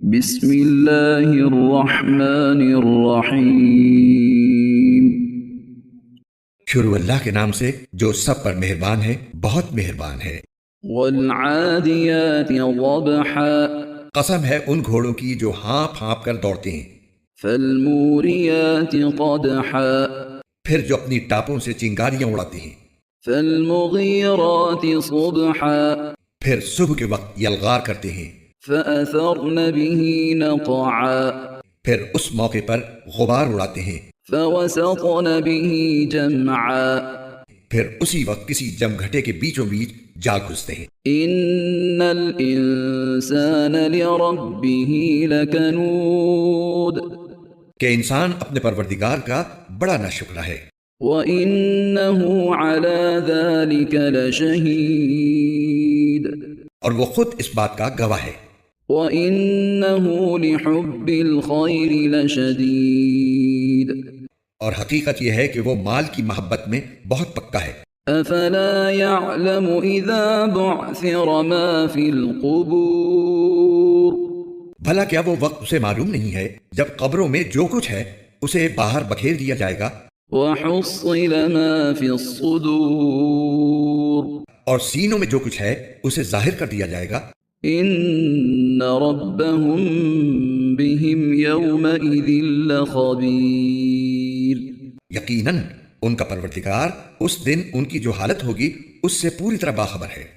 بسم اللہ الرحمن الرحیم۔ شروع اللہ کے نام سے جو سب پر مہربان ہے، بہت مہربان ہے۔ والعادیات ضبحا، قسم ہے ان گھوڑوں کی جو ہانپ ہانپ کر دوڑتے ہیں، فالموریات قدحا، پھر جو اپنی ٹاپوں سے چنگاریاں اڑاتے ہیں، فالمغیرات صبحا، پھر صبح کے وقت یلغار کرتے ہیں، فأثرن به نقعا، پھر اس موقع پر غبار اڑاتے ہیں، فوسطن به جمعا، پھر اسی وقت کسی جمگھٹے کے بیچوں بیچ جا گھستے ہیں۔ ان الانسان لربه لکنود، کہ انسان اپنے پروردگار کا بڑا ناشکرہ ہے، وَإِنَّهُ عَلَى ذَلِكَ لَشَهِيدٌ، اور وہ خود اس بات کا گواہ ہے۔ وَإِنَّهُ لِحُبِّ الْخَيْرِ لَشَدِيدٌ، اور حقیقت یہ ہے کہ وہ مال کی محبت میں بہت پکا ہے۔ أَفَلَا يَعْلَمُ إِذَا بُعْثِرَ مَا فِي الْقُبُورِ، بھلا کیا وہ وقت اسے معلوم نہیں ہے جب قبروں میں جو کچھ ہے اسے باہر بکھیر دیا جائے گا، وَحُصِّلَ مَا فِي الصُّدُورِ، اور سینوں میں جو کچھ ہے اسے ظاہر کر دیا جائے گا۔ إِنَّ رَبَّهُم بِهِمْ يَوْمَئِذٍ لَخَبِيرٌ، یقیناً ان کا پروردگار اس دن ان کی جو حالت ہوگی اس سے پوری طرح باخبر ہے۔